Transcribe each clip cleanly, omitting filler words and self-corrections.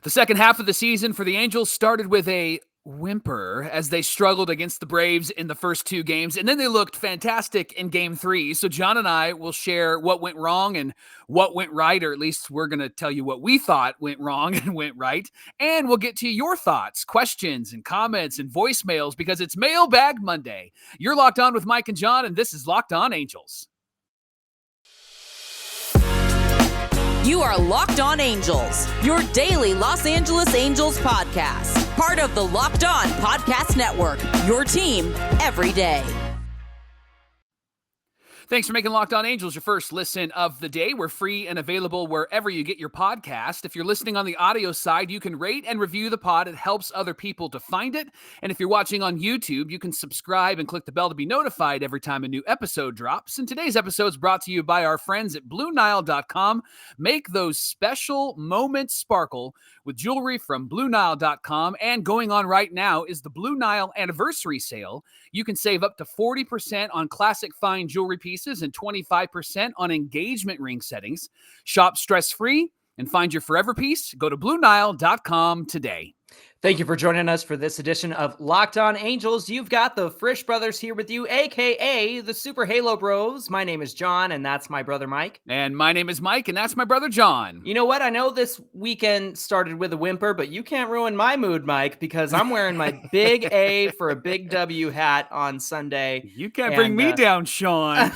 The second half of the season for the Angels started with a whimper as they struggled against the Braves in the first two games, and then they looked fantastic in game 3. So John and I will share what went wrong and what went right, or at least we're going to tell you what we thought went wrong and went right. And we'll get to your thoughts, questions, and comments and voicemails because it's Mailbag Monday. You're Locked On with Mike and Jon, and this is Locked On Angels. You are Locked On Angels, your daily Los Angeles Angels podcast. Part of the Locked On Podcast Network, your team every day. Thanks for making Locked On Angels your first listen of the day. We're free and available wherever you get your podcast. If you're listening on the audio side, you can rate and review the pod. It helps other people to find it. And if you're watching on YouTube, you can subscribe and click the bell to be notified every time a new episode drops. And today's episode is brought to you by our friends at BlueNile.com. Make those special moments sparkle with jewelry from BlueNile.com. And going on right now is the Blue Nile Anniversary Sale. You can save up to 40% on classic fine jewelry pieces and 25% on engagement ring settings. Shop stress-free and find your forever piece. Go to BlueNile.com today. Thank you for joining us for this edition of Locked On Angels. You've got the Frisch brothers here with you, a.k.a. the Super Halo Bros. My name is Jon, and that's my brother Mike. And my name is Mike, and that's my brother Jon. You know what? I know this weekend started with a whimper, but you can't ruin my mood, Mike, because I'm wearing my big A for a big W hat on Sunday. You can't bring me down, Sean.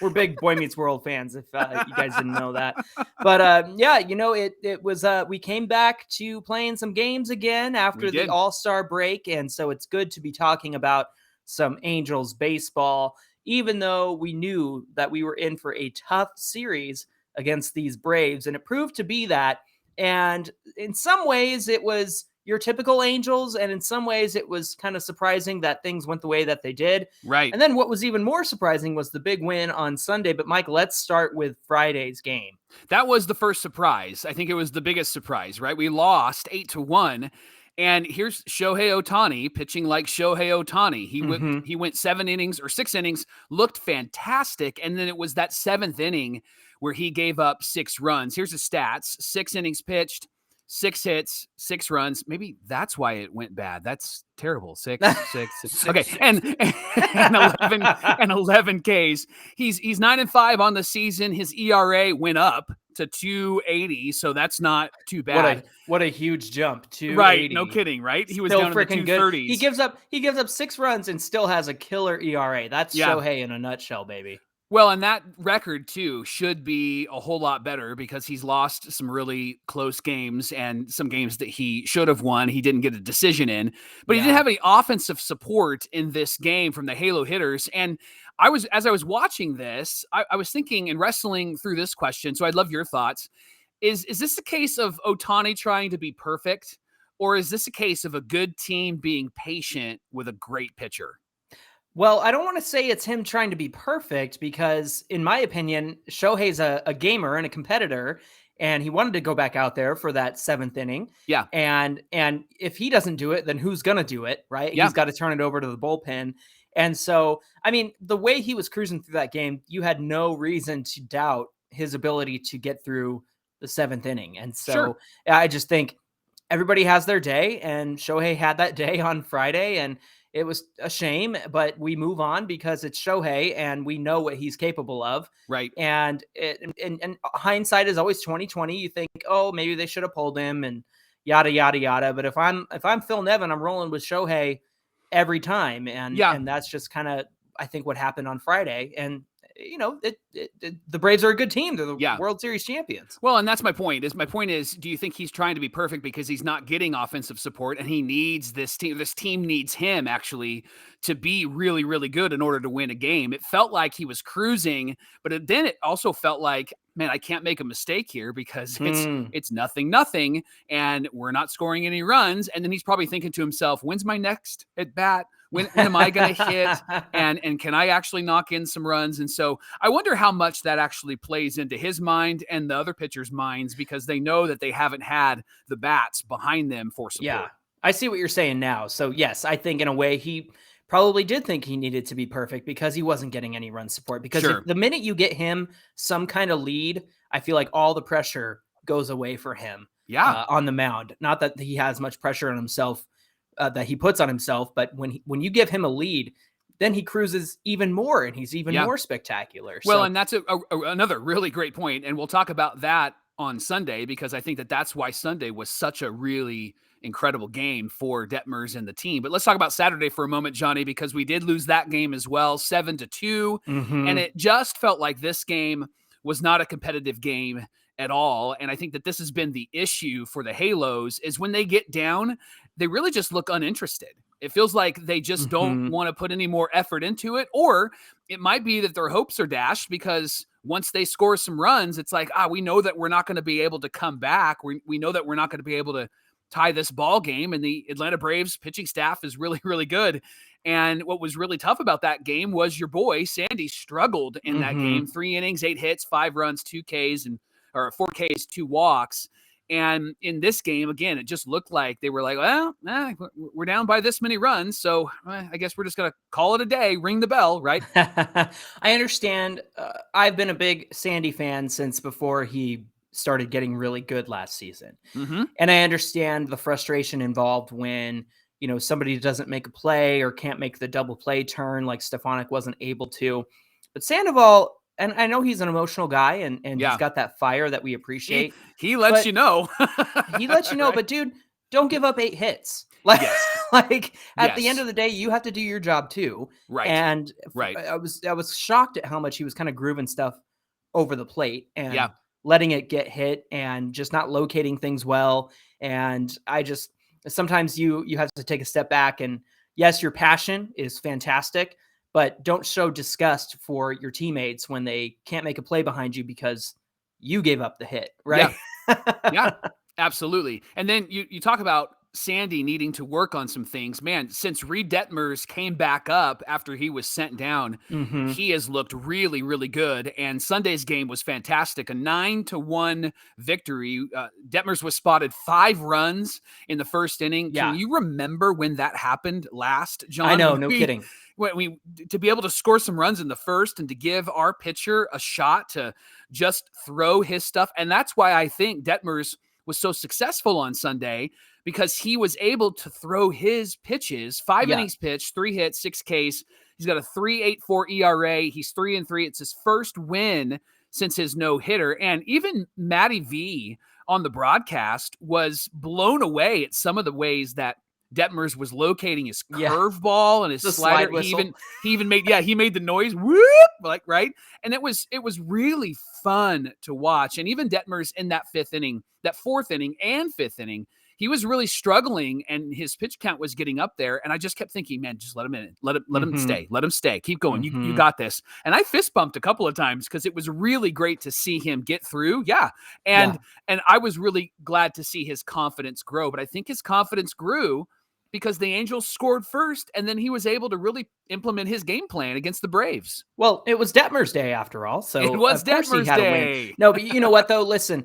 We're big Boy Meets World fans, if you guys didn't know that. But yeah, you know, it was we came back to playing some games again after the All-Star break, and so it's good to be talking about some Angels baseball, even though we knew that we were in for a tough series against these Braves, and it proved to be that. And in some ways it was your typical Angels, and in some ways it was kind of surprising that things went the way that they did. Right. And then what was even more surprising was the big win on Sunday. But Mike, let's start with Friday's game. That was the first surprise. I think it was the biggest surprise, right? We lost 8-1. And here's Shohei Ohtani pitching like Shohei Ohtani. He went 7 innings or 6 innings, looked fantastic. And then it was that 7th inning where he gave up 6 runs. Here's the stats: 6 innings pitched, 6 hits, 6 runs. Maybe that's why it went bad. That's terrible. 6. Okay. And 11 Ks. He's 9-5 on the season. His ERA went up to 2.80. So that's not too bad. What a huge jump. 2.80. Right. No kidding. Right. He was still down in the 230s. Good. He gives up 6 runs and still has a killer ERA. That's Shohei in a nutshell, baby. Well, and that record, too, should be a whole lot better because he's lost some really close games and some games that he should have won. He didn't get a decision in, but he didn't have any offensive support in this game from the Halo hitters. And as I was watching this, I was thinking and wrestling through this question. So I'd love your thoughts. Is this a case of Ohtani trying to be perfect, or is this a case of a good team being patient with a great pitcher? Well, I don't want to say it's him trying to be perfect because, in my opinion, Shohei's a gamer and a competitor, and he wanted to go back out there for that 7th inning. Yeah. And if he doesn't do it, then who's going to do it, right? Yeah. He's got to turn it over to the bullpen. And so, I mean, the way he was cruising through that game, you had no reason to doubt his ability to get through the 7th inning. And so I just think everybody has their day, and Shohei had that day on Friday, and it was a shame, but we move on because it's Shohei and we know what he's capable of. Right. And hindsight is always 20/20. You think, oh, maybe they should have pulled him and yada, yada, yada. But if I'm Phil Nevin, I'm rolling with Shohei every time. And that's just kind of, I think, what happened on Friday. And, you know, the Braves are a good team. They're the World Series champions. Well, and that's my point. My point is, do you think he's trying to be perfect because he's not getting offensive support and he needs this team? This team needs him actually to be really, really good in order to win a game. It felt like he was cruising, but then it also felt like, man, I can't make a mistake here because it's 0-0 and we're not scoring any runs. And then he's probably thinking to himself, when's my next at bat? When am I going to hit? And can I actually knock in some runs? And so I wonder how much that actually plays into his mind and the other pitchers' minds because they know that they haven't had the bats behind them for support. Yeah, I see what you're saying now. So, yes, I think in a way he probably did think he needed to be perfect because he wasn't getting any run support. Because the minute you get him some kind of lead, I feel like all the pressure goes away for him Yeah. on the mound. Not that he has much pressure on himself that he puts on himself, but when you give him a lead, then he cruises even more and he's even more spectacular. Well, So and that's another really great point, and we'll talk about that on Sunday because I think that's why Sunday was such a really incredible game for Detmers and the team. But let's talk about Saturday for a moment, Johnny, because we did lose that game as well, 7-2, and it just felt like this game was not a competitive game at all. And I think that this has been the issue for the Halos is when they get down, they really just look uninterested. It feels like they just don't want to put any more effort into it, or it might be that their hopes are dashed because once they score some runs, it's like, we know that we're not going to be able to come back. We know that we're not going to be able to tie this ball game, and the Atlanta Braves pitching staff is really, really good. And what was really tough about that game was your boy Sandy struggled in that game. 3 innings, 8 hits, 5 runs, 2 Ks, or 4 Ks, 2 walks. And in this game, again, it just looked like they were like, well, we're down by this many runs, so I guess we're just going to call it a day, ring the bell, right? I understand. I've been a big Sandy fan since before he started getting really good last season. And I understand the frustration involved when, somebody doesn't make a play or can't make the double play turn like Stefanik wasn't able to. But Sandoval, and I know he's an emotional guy and he's got that fire that we appreciate. He lets you know. He lets you know, but dude, don't give up 8 hits. Like, at the end of the day, you have to do your job too. Right. And I was shocked at how much he was kind of grooving stuff over the plate and letting it get hit and just not locating things well. And sometimes you have to take a step back and yes, your passion is fantastic, but don't show disgust for your teammates when they can't make a play behind you because you gave up the hit, right? Yeah, absolutely. And then you talk about Sandy needing to work on some things. Man, since Reed Detmers came back up after he was sent down, he has looked really, really good. And Sunday's game was fantastic. A 9-1 victory. Detmers was spotted 5 runs in the first inning. Can you remember when that happened last, John? I know, no kidding. To be able to score some runs in the first and to give our pitcher a shot to just throw his stuff. And that's why I think Detmers was so successful on Sunday, because he was able to throw his pitches, 5 innings pitched, 3 hits, 6 Ks. He's got a 3.84 ERA. He's 3-3. It's his first win since his no-hitter. And even Matty V on the broadcast was blown away at some of the ways that Detmers was locating his curveball and his slider. He even made the noise, whoop, right? And it was really fun to watch. And even Detmers in that 4th inning and 5th inning, he was really struggling and his pitch count was getting up there. And I just kept thinking, man, just let him in. Let him stay. Keep going. You got this. And I fist bumped a couple of times because it was really great to see him get through. And I was really glad to see his confidence grow. But I think his confidence grew because the Angels scored first, and then he was able to really implement his game plan against the Braves. Well, it was Detmers Day after all, so it was Detmers Day. No, but you know what though? Listen,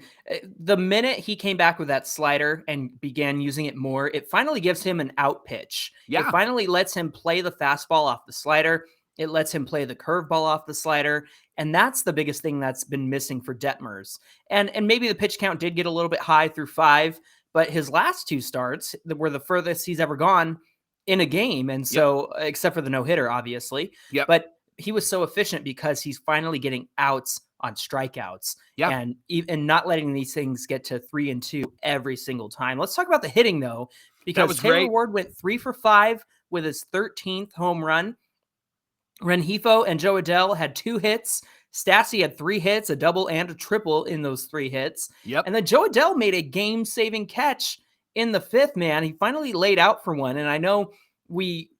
the minute he came back with that slider and began using it more, it finally gives him an out pitch. It finally lets him play the fastball off the slider. It lets him play the curveball off the slider. And that's the biggest thing that's been missing for Detmers. And maybe the pitch count did get a little bit high through 5, but his last 2 starts were the furthest he's ever gone in a game. And so, except for the no-hitter, obviously. But he was so efficient because he's finally getting outs on strikeouts and not letting these things get to 3-2 every single time. Let's talk about the hitting, though, because Taylor Ward went 3 for 5 with his 13th home run. Rengifo and Joe Adell had 2 hits. Stassi had 3 hits, a double and a triple in those 3 hits. And then Joe Adell made a game-saving catch in the 5th, man. He finally laid out for one. And I know we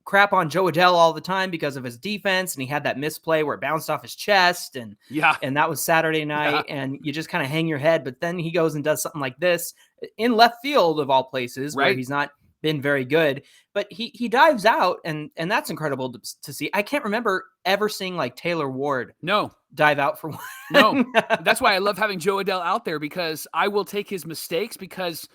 crap on Joe Adell all the time because of his defense, and he had that misplay where it bounced off his chest. And that was Saturday night, and you just kind of hang your head. But then he goes and does something like this in left field of all places, where he's not been very good, but he dives out, and that's incredible to see. I can't remember ever seeing like Taylor Ward dive out for one. That's why I love having Joe Adell out there, because I will take his mistakes, because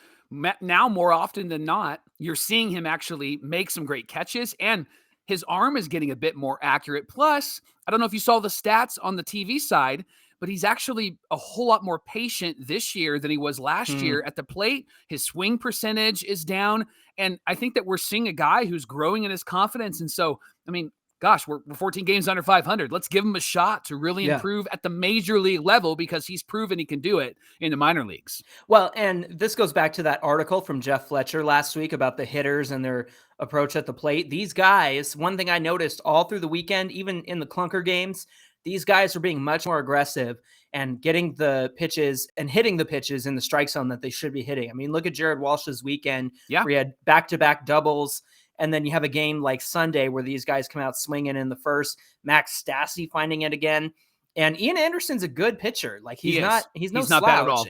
now more often than not, you're seeing him actually make some great catches, and his arm is getting a bit more accurate. Plus, I don't know if you saw the stats on the TV side, but he's actually a whole lot more patient this year than he was last year at the plate. His swing percentage is down. And I think that we're seeing a guy who's growing in his confidence. And so, I mean, gosh, we're 14 games under 500. Let's give him a shot to really improve at the major league level, because he's proven he can do it in the minor leagues. Well, and this goes back to that article from Jeff Fletcher last week about the hitters and their approach at the plate. These guys, one thing I noticed all through the weekend, even in the clunker games, these guys are being much more aggressive and getting the pitches and hitting the pitches in the strike zone that they should be hitting. I mean, look at Jared Walsh's weekend where he had back-to-back doubles. And then you have a game like Sunday where these guys come out swinging in the first. Max Stassi finding it again. And Ian Anderson's a good pitcher. Like he's not not bad at all.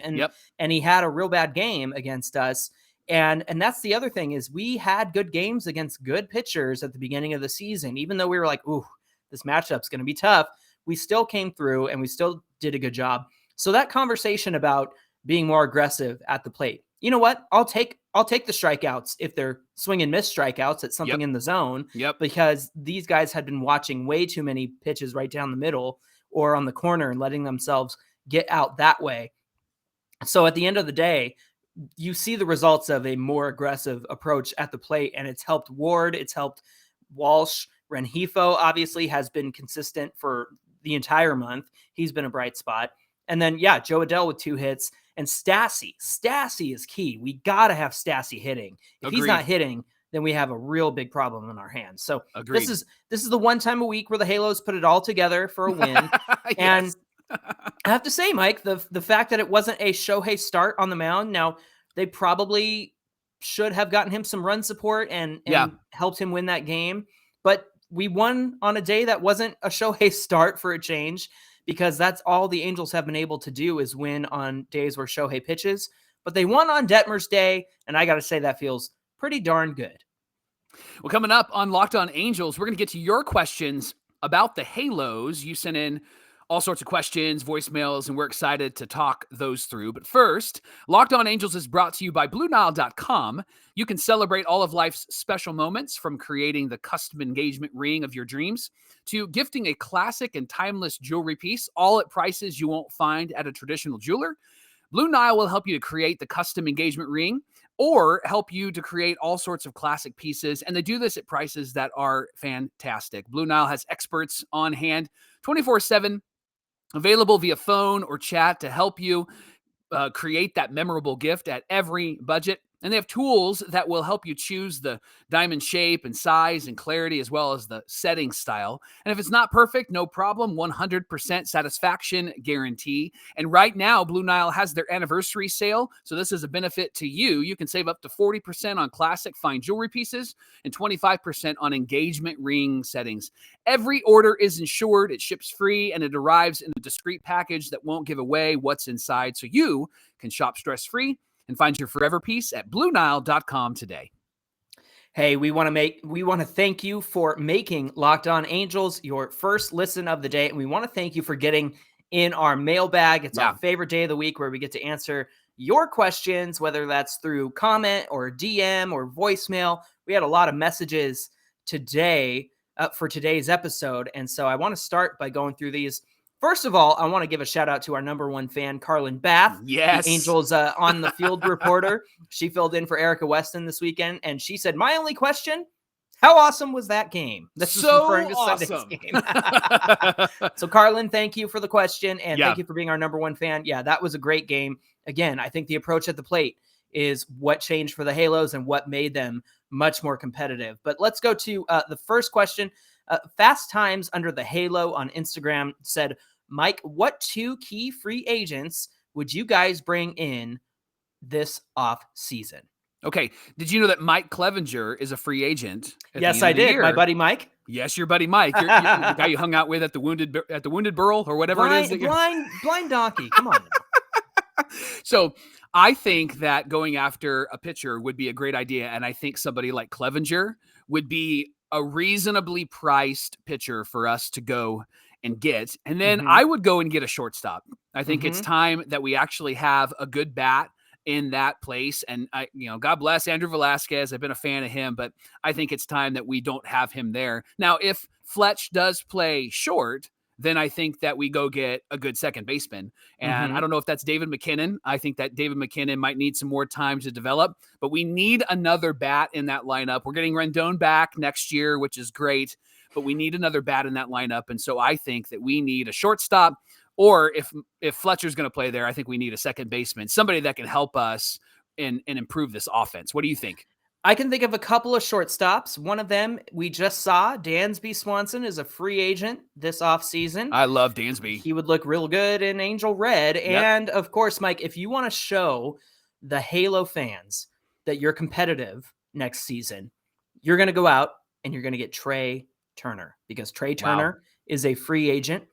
And he had a real bad game against us. And that's the other thing is we had good games against good pitchers at the beginning of the season. Even though we were like, ooh, this matchup's going to be tough, we still came through and we still did a good job. So that conversation about being more aggressive at the plate, you know what? I'll take the strikeouts if they're swing and miss strikeouts at something in the zone. Because these guys had been watching way too many pitches right down the middle or on the corner and letting themselves get out that way. So at the end of the day, you see the results of a more aggressive approach at the plate, and it's helped Ward. It's helped Walsh. Rengifo obviously has been consistent for the entire month. He's been a bright spot. And then, Joe Adell with 2 hits. And Stassi is key. We got to have Stassi hitting. If he's not hitting, then we have a real big problem in our hands. So this is the one time a week where the Halos put it all together for a win. And I have to say, Mike, the fact that it wasn't a Shohei start on the mound. Now, they probably should have gotten him some run support and helped him win that game. But we won on a day that wasn't a Shohei start for a change, because that's all the Angels have been able to do is win on days where Shohei pitches. But they won on Detmer's day, and I got to say that feels pretty darn good. Well, coming up on Locked On Angels, we're going to get to your questions about the Halos. You sent in all sorts of questions, voicemails, and we're excited to talk those through. But first, Locked On Angels is brought to you by BlueNile.com. You can celebrate all of life's special moments, from creating the custom engagement ring of your dreams to gifting a classic and timeless jewelry piece, all at prices you won't find at a traditional jeweler. Blue Nile will help you to create the custom engagement ring or help you to create all sorts of classic pieces. And they do this at prices that are fantastic. Blue Nile has experts on hand 24/7, available via phone or chat to help you create that memorable gift at every budget. And they have tools that will help you choose the diamond shape and size and clarity, as well as the setting style. And if it's not perfect, no problem, 100% satisfaction guarantee. And right now, Blue Nile has their anniversary sale, so this is a benefit to you. You can save up to 40% on classic fine jewelry pieces and 25% on engagement ring settings. Every order is insured, it ships free, and it arrives in a discreet package that won't give away what's inside, so you can shop stress-free and find your forever piece at BlueNile.com today. Hey, we want to thank you for making Locked On Angels your first listen of the day, and we want to thank you for getting in our mailbag. It's our favorite day of the week where we get to answer your questions, whether that's through comment or DM or voicemail. We had a lot of messages today for today's episode, and so I want to start by going through these. First of all, I want to give a shout out to our number one fan, Carlin Bath. Yes. The Angels on the field reporter. She filled in for Erica Weston this weekend, and she said, my only question, how awesome was that game? This is referring to awesome. Sunday's game. So, Carlin, thank you for the question, and thank you for being our number one fan. Yeah, that was a great game. Again, I think the approach at the plate is what changed for the Halos and what made them much more competitive. But let's go to the first question. Fast Times Under the Halo on Instagram said, Mike, what 2 key free agents would you guys bring in this off season? Okay. Did you know that Mike Clevenger is a free agent? Yes, I did. My buddy Mike. Yes, your buddy Mike. You're the guy you hung out with at the Wounded Burl or whatever it is. Blind donkey. Come on now. So I think that going after a pitcher would be a great idea. And I think somebody like Clevenger would be a reasonably priced pitcher for us to go and get. And then I would go and get a shortstop. I think it's time that we actually have a good bat in that place. And God bless Andrew Velasquez. I've been a fan of him, but I think it's time that we don't have him there. Now, if Fletch does play short then I think that we go get a good second baseman. And I don't know if that's David McKinnon. I think that David McKinnon might need some more time to develop, but we need another bat in that lineup. We're getting Rendon back next year, which is great, but we need another bat in that lineup. And so I think that we need a shortstop, or if Fletcher's going to play there, I think we need a second baseman, somebody that can help us and improve this offense. What do you think? I can think of a couple of shortstops. One of them we just saw, Dansby Swanson, is a free agent this offseason. I love Dansby. He would look real good in Angel Red. Yep. And of course, Mike, if you want to show the Halo fans that you're competitive next season, you're going to go out and you're going to get Trey Turner, because Trey Turner is a free agent.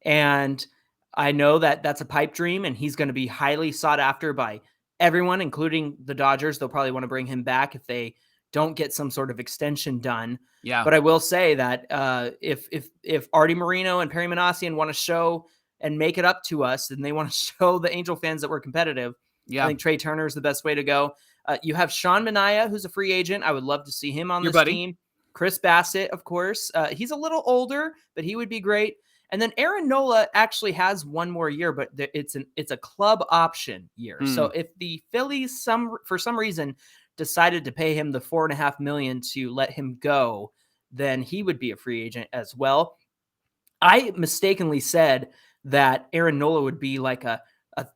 And I know that that's a pipe dream, and he's going to be highly sought after by everyone, including the Dodgers. They'll probably want to bring him back if they don't get some sort of extension done. Yeah. But I will say that if Artie Moreno and Perry Minasian want to show and make it up to us, and they want to show the Angel fans that we're competitive, I think Trey Turner is the best way to go. You have Sean Manaea, who's a free agent. I would love to see him on this team. Chris Bassett, of course. He's a little older, but he would be great. And then Aaron Nola actually has one more year, but it's a club option year. So if the Phillies for some reason decided to pay him the $4.5 million to let him go, then he would be a free agent as well. I mistakenly said that Aaron Nola would be like a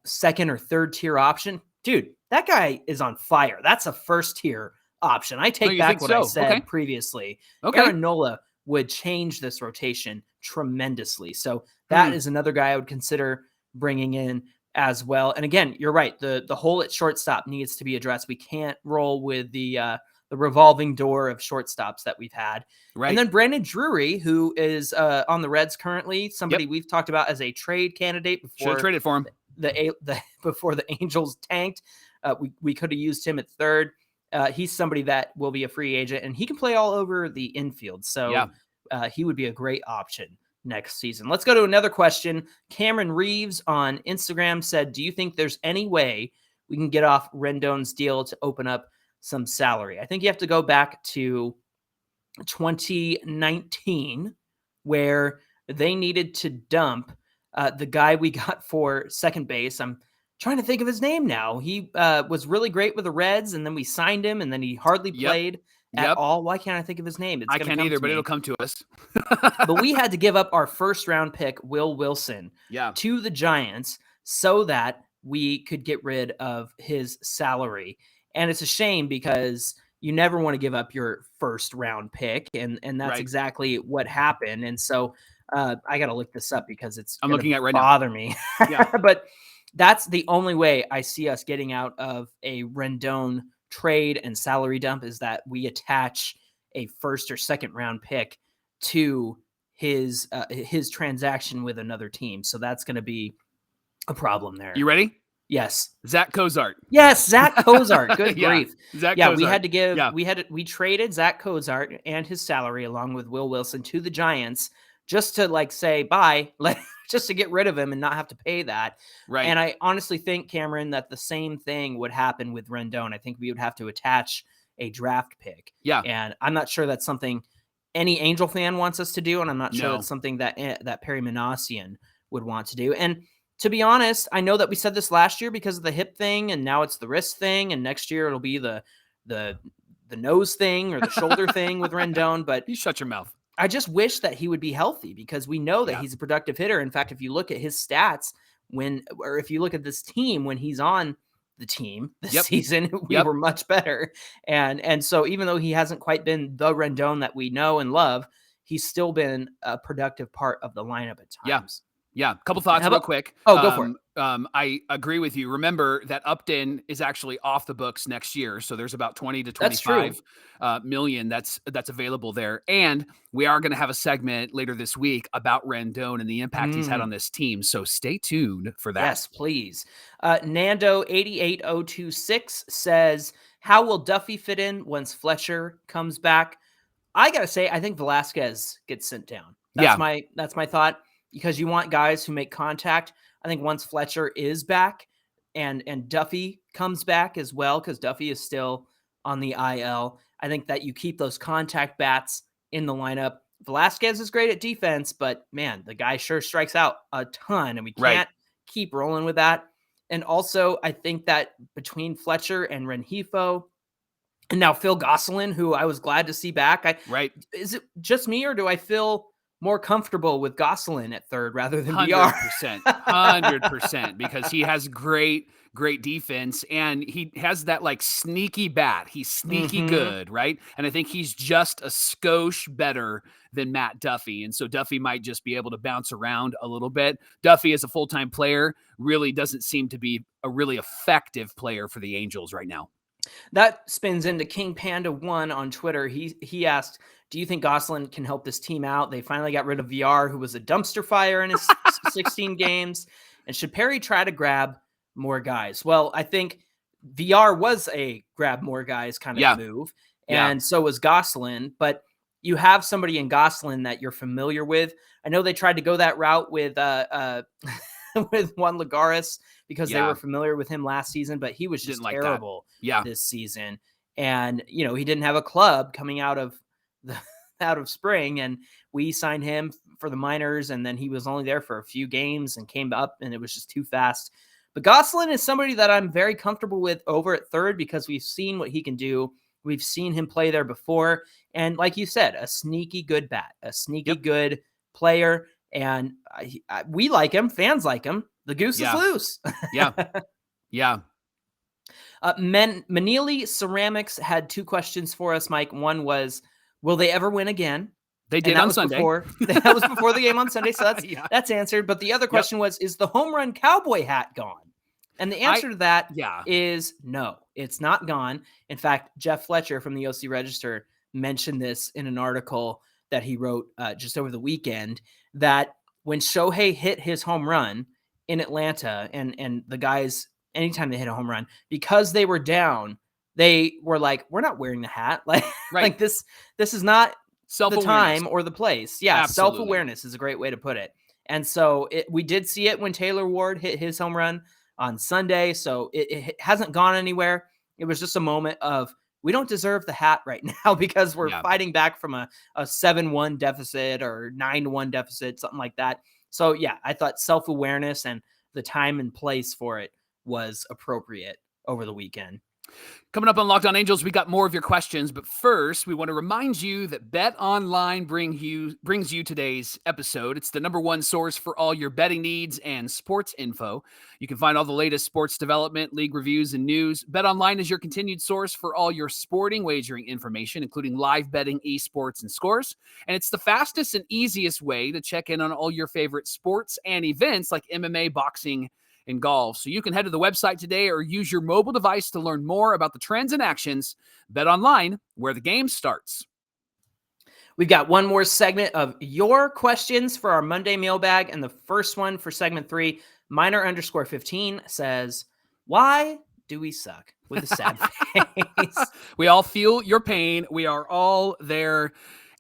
second or third tier option. Dude, that guy is on fire. That's a first tier option. I take back what I said previously. Aaron Nola would change this rotation tremendously. So that is another guy I would consider bringing in as well. And again, you're right. The hole at shortstop needs to be addressed. We can't roll with the revolving door of shortstops that we've had. Right. And then Brandon Drury, who is on the Reds currently, somebody we've talked about as a trade candidate before. Should have traded for him. Before the Angels tanked. We could have used him at third. He's somebody that will be a free agent, and he can play all over the infield. So he would be a great option next season. Let's go to another question. Cameron Reeves on Instagram said, do you think there's any way we can get off Rendon's deal to open up some salary? I think you have to go back to 2019, where they needed to dump the guy we got for second base. I'm trying to think of his name now. He was really great with the Reds, and then we signed him, and then he hardly played at all. Why can't I think of his name? I can't either, but it'll come to us. But we had to give up our first round pick, Will Wilson, to the Giants so that we could get rid of his salary. And it's a shame, because you never want to give up your first round pick. And that's exactly what happened. And so I got to look this up, because I'm looking at right now. Bother me. But that's the only way I see us getting out of a Rendon trade and salary dump, is that we attach a first or second round pick to his transaction with another team. So that's going to be a problem there. You ready? Yes. Zach Cozart. Yes, Zach Cozart. Good grief. Zach Cozart. We had to give we traded Zach Cozart and his salary along with Will Wilson to the Giants, just to say bye, just to get rid of him and not have to pay that. Right. And I honestly think, Cameron, that the same thing would happen with Rendon. I think we would have to attach a draft pick. Yeah. And I'm not sure that's something any Angel fan wants us to do. And I'm not sure that's something that Perry Minasian would want to do. And to be honest, I know that we said this last year because of the hip thing, and now it's the wrist thing, and next year it'll be the nose thing or the shoulder thing with Rendon. But you shut your mouth. I just wish that he would be healthy, because we know that he's a productive hitter. In fact, if you look at his stats if you look at this team when he's on the team this season, we were much better. And so even though he hasn't quite been the Rendon that we know and love, he's still been a productive part of the lineup at times. Yeah. A couple thoughts real quick. Go for it. I agree with you. Remember that Upton is actually off the books next year. So there's about 20 to 25 million that's available there. And we are going to have a segment later this week about Rendon and the impact he's had on this team. So stay tuned for that. Yes, please. Nando88026 says, how will Duffy fit in once Fletcher comes back? I got to say, I think Velasquez gets sent down. That's my thought. Because you want guys who make contact. I think once Fletcher is back and Duffy comes back as well, because Duffy is still on the IL, I think that you keep those contact bats in the lineup. Velasquez is great at defense, but man, the guy sure strikes out a ton, and we can't keep rolling with that. And also, I think that between Fletcher and Rengifo, and now Phil Gosselin, who I was glad to see back, is it just me, or do I feel more comfortable with Gosselin at third rather than VR? 100%, because he has great defense, and he has that like sneaky bat. He's sneaky good, right? And I think he's just a skosh better than Matt Duffy. And so Duffy might just be able to bounce around a little bit. Duffy as a full-time player really doesn't seem to be a really effective player for the Angels right now. That spins into King Panda 1 on Twitter. He asked, do you think Gosselin can help this team out? They finally got rid of VR, who was a dumpster fire in his 16 games. And should Perry try to grab more guys? Well, I think VR was a grab more guys kind of move. And so was Gosselin. But you have somebody in Gosselin that you're familiar with. I know they tried to go that route with with Juan Lagares because they were familiar with him last season, but he was just terrible this season. And, he didn't have a club coming out of spring, and we signed him for the minors, and then he was only there for a few games and came up, and it was just too fast. But Gosselin is somebody that I'm very comfortable with over at third because we've seen what he can do. We've seen him play there before. And like you said, a sneaky good bat, a sneaky good player. And we like him. Fans like him. The goose is loose. Manili Ceramics had 2 questions for us, Mike. One was, will they ever win again? They did on Sunday. That was before the game on Sunday, so that's answered. But the other question was, is the home run cowboy hat gone? And the answer to that is no, it's not gone. In fact, Jeff Fletcher from the OC Register mentioned this in an article that he wrote just over the weekend, that when Shohei hit his home run in Atlanta, and the guys, anytime they hit a home run, because they were down, they were like, we're not wearing the hat. Like this is not the time or the place. Yeah, absolutely. Self-awareness is a great way to put it. And so we did see it when Taylor Ward hit his home run on Sunday. So it hasn't gone anywhere. It was just a moment of, we don't deserve the hat right now because we're fighting back from a 7-1 deficit or 9-1 deficit, something like that. So I thought self-awareness and the time and place for it was appropriate over the weekend. Coming up on Locked On Angels, we got more of your questions, but first, we want to remind you that BetOnline brings you today's episode. It's the #1 source for all your betting needs and sports info. You can find all the latest sports development, league reviews, and news. BetOnline is your continued source for all your sporting wagering information, including live betting, esports, and scores. And it's the fastest and easiest way to check in on all your favorite sports and events like MMA, boxing, and golf. So you can head to the website today or use your mobile device to learn more about the trends and actions. Bet-online, where the game starts. We've got one more segment of your questions for our Monday mailbag. And the first one for segment 3, Miner_15 says, why do we suck? With a sad face. We all feel your pain. We are all there.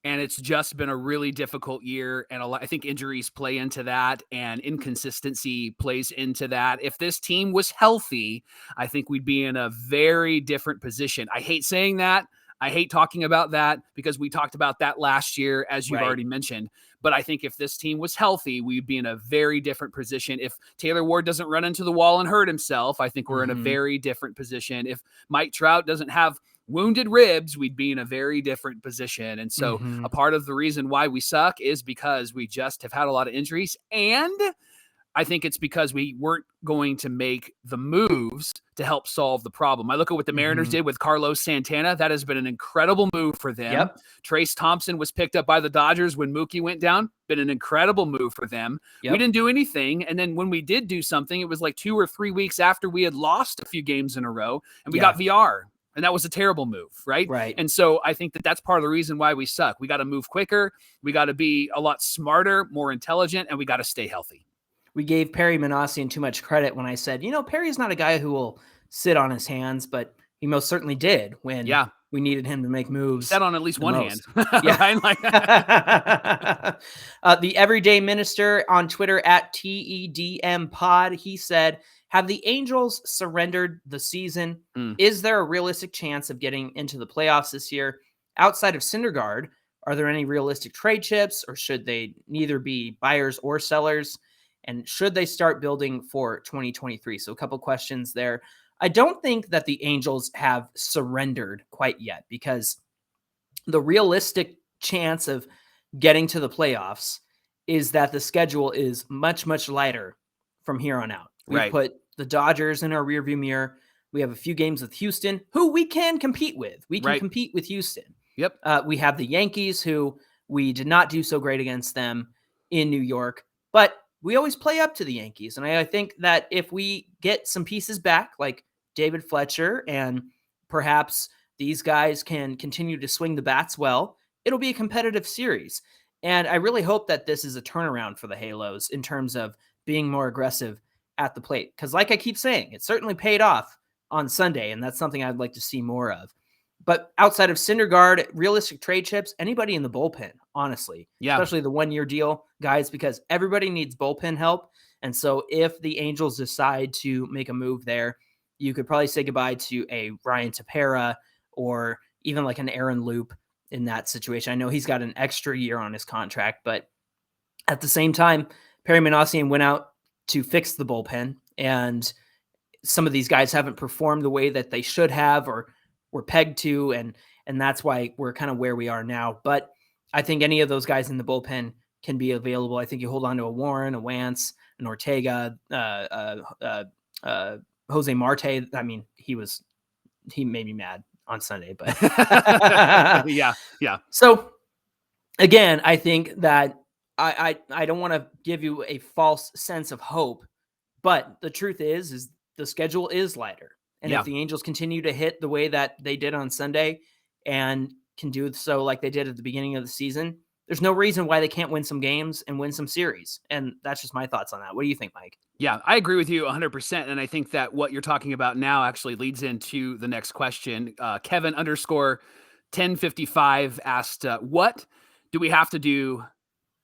And it's just been a really difficult year. And I think injuries play into that, and inconsistency plays into that. If this team was healthy, I think we'd be in a very different position. I hate saying that. I hate talking about that because we talked about that last year, as you've already mentioned. But I think if this team was healthy, we'd be in a very different position. If Taylor Ward doesn't run into the wall and hurt himself, I think we're in a very different position. If Mike Trout doesn't have wounded ribs, we'd be in a very different position. And so a part of the reason why we suck is because we just have had a lot of injuries. And I think it's because we weren't going to make the moves to help solve the problem. I look at what the Mariners did with Carlos Santana. That has been an incredible move for them. Trace Thompson was picked up by the Dodgers when Mookie went down. Been an incredible move for them. We didn't do anything. And then when we did do something, it was like 2 or 3 weeks after we had lost a few games in a row, and we got VR. And that was a terrible move, right? And so I think that that's part of the reason why we suck. We got to move quicker. We got to be a lot smarter, more intelligent, and we got to stay healthy. We gave Perry Manassian too much credit when I said, Perry's not a guy who will sit on his hands, but he most certainly did when we needed him to make moves. Sat on at least one hand. The Everyday Minister on Twitter at TEDM Pod, he said, have the Angels surrendered the season? Is there a realistic chance of getting into the playoffs this year? Outside of Syndergaard, Are there any realistic trade chips, or should they neither be buyers or sellers? And should they start building for 2023? So a couple questions there. I don't think that the Angels have surrendered quite yet, because the realistic chance of getting to the playoffs is that the schedule is much, much lighter from here on out. We've put the Dodgers in our rearview mirror. We have a few games with Houston, who we can compete with. We can compete with Houston. Yep. We have the Yankees, who we did not do so great against them in New York, but we always play up to the Yankees. And I think that if we get some pieces back, like David Fletcher, and perhaps these guys can continue to swing the bats well, it'll be a competitive series. And I really hope that this is a turnaround for the Halos in terms of being more aggressive at the plate. Because like I keep saying, it certainly paid off on Sunday, and that's something I'd like to see more of. But outside of Syndergaard, realistic trade chips, anybody in the bullpen, honestly. Yeah. Especially the one-year deal guys, because everybody needs bullpen help. And so if the Angels decide to make a move there, you could probably say goodbye to a Ryan Tepera or even like an Aaron Loop in that situation. I know he's got an extra year on his contract, but at the same time, Perry Manassian went out to fix the bullpen, and some of these guys haven't performed the way that they should have or were pegged to, and that's why we're kind of where we are now. But I think any of those guys in the bullpen can be available. I think you hold on to a Warren, a Wance, an Ortega, Jose Marte. I mean, he made me mad on Sunday, but yeah. So again, I think that I don't want to give you a false sense of hope, but the truth is the schedule is lighter. And if the Angels continue to hit the way that they did on Sunday and can do so like they did at the beginning of the season, there's no reason why they can't win some games and win some series. And that's just my thoughts on that. What do you think, Mike? Yeah, I agree with you 100%. And I think that what you're talking about now actually leads into the next question. Kevin _1055 asked, what do we have to do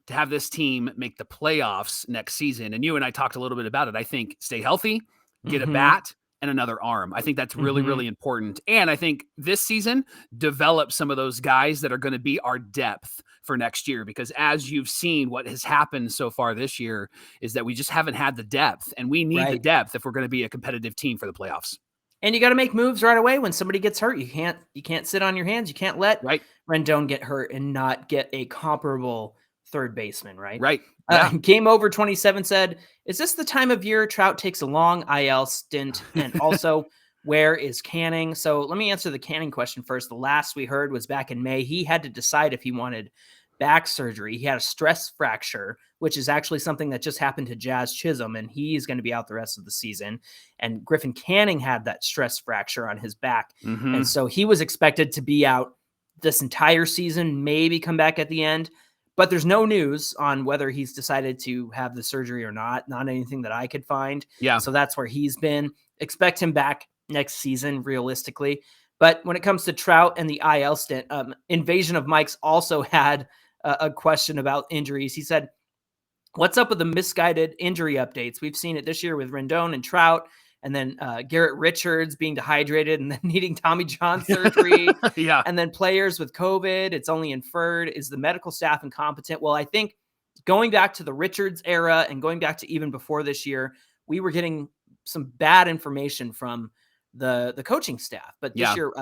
to have this team make the playoffs next season? And you and I talked a little bit about it. I think stay healthy, get a bat, and another arm. I think that's really, really important. And I think this season, develop some of those guys that are going to be our depth for next year. Because as you've seen, what has happened so far this year is that we just haven't had the depth. And we need the depth if we're going to be a competitive team for the playoffs. And you got to make moves right away when somebody gets hurt. You can't sit on your hands. You can't let Rendon get hurt and not get a comparable third baseman, right? Right. Yeah. Game Over 27 said, is this the time of year Trout takes a long IL stint? And also, where is Canning? So let me answer the Canning question first. The last we heard was back in May. He had to decide if he wanted back surgery. He had a stress fracture, which is actually something that just happened to Jazz Chisholm, and he's going to be out the rest of the season. And Griffin Canning had that stress fracture on his back. And so he was expected to be out this entire season, maybe come back at the end. But there's no news on whether he's decided to have the surgery or not. Not anything that I could find. Yeah. So that's where he's been. Expect him back next season, realistically. But when it comes to Trout and the IL stint, Invasion of Mike's also had a question about injuries. He said, what's up with the misguided injury updates? We've seen it this year with Rendon and Trout, and then Garrett Richards being dehydrated and then needing Tommy John surgery. And then players with COVID, it's only inferred. Is the medical staff incompetent? Well, I think going back to the Richards era and going back to even before this year, we were getting some bad information from the coaching staff. But this year,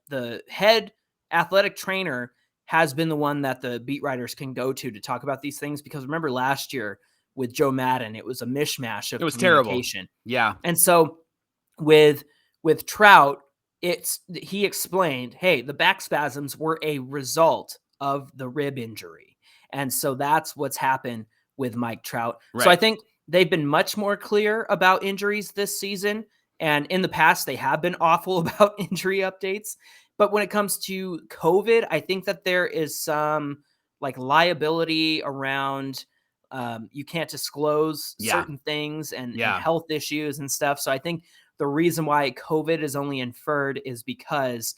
the head athletic trainer has been the one that the beat writers can go to talk about these things. Because remember last year, with Joe Madden, it was a mishmash of communication. Terrible. Yeah. And so with Trout, he explained, hey, the back spasms were a result of the rib injury. And so that's what's happened with Mike Trout. So I think they've been much more clear about injuries this season. And in the past, they have been awful about injury updates. But when it comes to COVID, I think that there is some like liability around you can't disclose certain things and health issues and stuff. So I think the reason why COVID is only inferred is because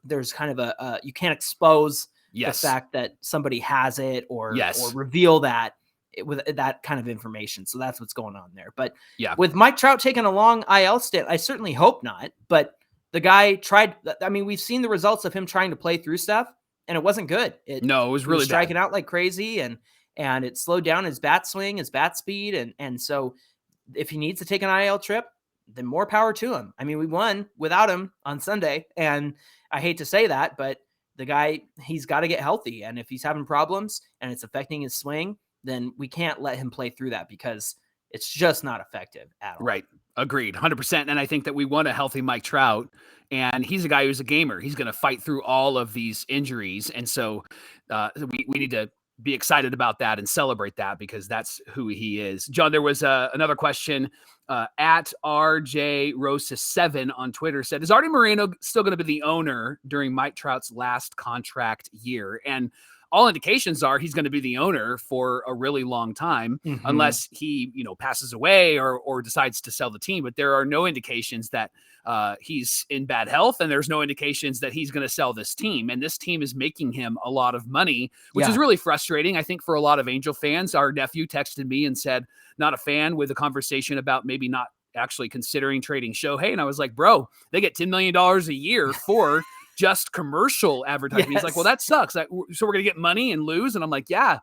there's kind of a you can't expose the fact that somebody has it or reveal that with that kind of information. So that's what's going on there. But with Mike Trout taking a long IL stint, I certainly hope not. But the guy tried. I mean, we've seen the results of him trying to play through stuff. and it wasn't good. No, it was He really striking bad. out like crazy, and it slowed down his bat swing, his bat speed, and so if he needs to take an IL trip, then more power to him. I mean, we won without him on Sunday, and I hate to say that, but the guy, he's got to get healthy, and if he's having problems and it's affecting his swing, then we can't let him play through that because it's just not effective at all. Right. Agreed. 100%. And I think that we want a healthy Mike Trout, and he's a guy who's a gamer. He's going to fight through all of these injuries. And so we need to be excited about that and celebrate that because that's who he is. John, there was another question at RJ Rosa 7 on Twitter said, is Artie Moreno still going to be the owner during Mike Trout's last contract year? And all indications are he's going to be the owner for a really long time, unless he, passes away or decides to sell the team. But there are no indications that he's in bad health, and there's no indications that he's going to sell this team. And this team is making him a lot of money, which is really frustrating, I think, for a lot of Angel fans. Our nephew texted me and said, not a fan, with a conversation about maybe not actually considering trading Shohei. And I was like, bro, they get $10 million a year for just commercial advertising. Yes. He's like, well, that sucks. So we're going to get money and lose. And I'm like, yeah,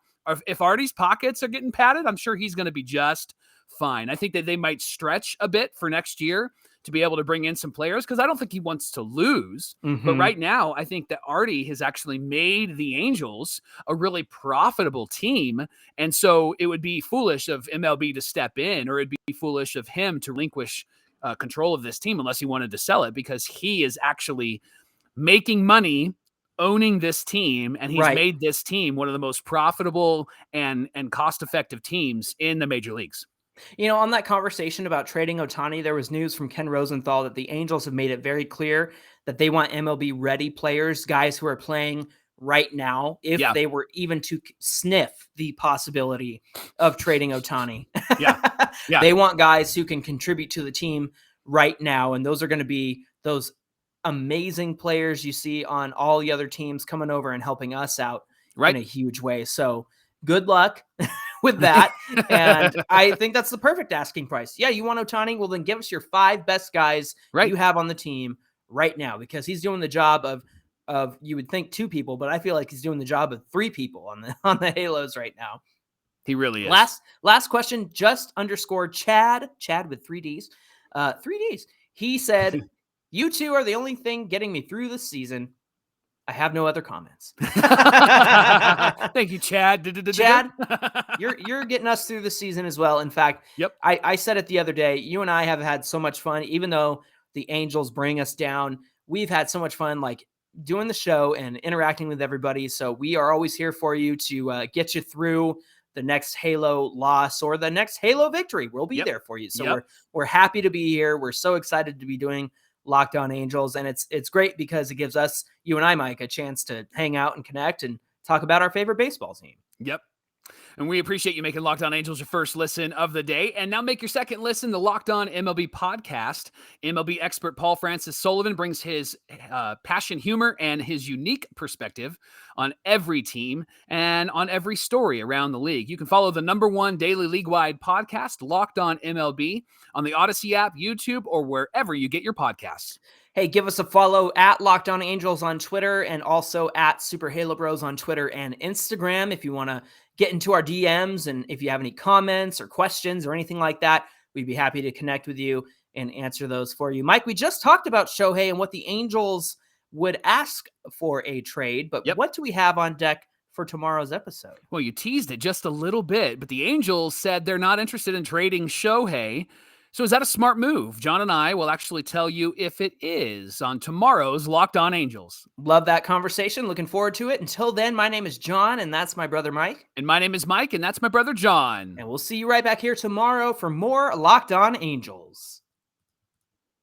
if Artie's pockets are getting padded, I'm sure he's going to be just fine. I think that they might stretch a bit for next year to be able to bring in some players, because I don't think he wants to lose. But right now, I think that Artie has actually made the Angels a really profitable team. And so it would be foolish of MLB to step in, or it'd be foolish of him to relinquish control of this team unless he wanted to sell it, because he is actually making money owning this team, and he's made this team one of the most profitable and cost-effective teams in the major leagues. On that conversation about trading Ohtani, there was news from Ken Rosenthal that the Angels have made it very clear that they want MLB-ready players, guys who are playing right now, if they were even to sniff the possibility of trading Ohtani. They want guys who can contribute to the team right now, and those are going to be those amazing players you see on all the other teams coming over and helping us out in a huge way. So good luck with that. And I think that's the perfect asking price. Yeah, you want Ohtani? Well, then give us your 5 best guys you have on the team right now, because he's doing the job of you would think 2 people, but I feel like he's doing the job of 3 people on the Halos right now. He really is. Last question, just _ Chad with 3 Ds. 3 Ds. He said, you 2 are the only thing getting me through this season. I have no other comments. Thank you, Chad. Chad, you're getting us through the season as well. In fact, I said it the other day, you and I have had so much fun, even though the Angels bring us down. We've had so much fun, like doing the show and interacting with everybody. So we are always here for you to get you through the next Halo loss or the next Halo victory. We'll be there for you. So we're happy to be here. We're so excited to be doing Locked On Angels, and it's great because it gives us, you and I, Mike, a chance to hang out and connect and talk about our favorite baseball team. Yep. And we appreciate you making Locked On Angels your first listen of the day. And now make your second listen, the Locked On MLB podcast. MLB expert Paul Francis Sullivan brings his passion, humor, and his unique perspective on every team and on every story around the league. You can follow the #1 daily league-wide podcast, Locked On MLB, on the Odyssey app, YouTube, or wherever you get your podcasts. Hey, give us a follow at Locked On Angels on Twitter, and also at Super Halo Bros on Twitter and Instagram if you want to get into our DMs, and if you have any comments or questions or anything like that, we'd be happy to connect with you and answer those for you. Mike, we just talked about Shohei and what the Angels would ask for a trade, but what do we have on deck for tomorrow's episode? Well, you teased it just a little bit, but the Angels said they're not interested in trading Shohei. So is that a smart move? John and I will actually tell you if it is on tomorrow's Locked On Angels. Love that conversation. Looking forward to it. Until then, my name is John, and that's my brother Mike. And my name is Mike, and that's my brother John. And we'll see you right back here tomorrow for more Locked On Angels.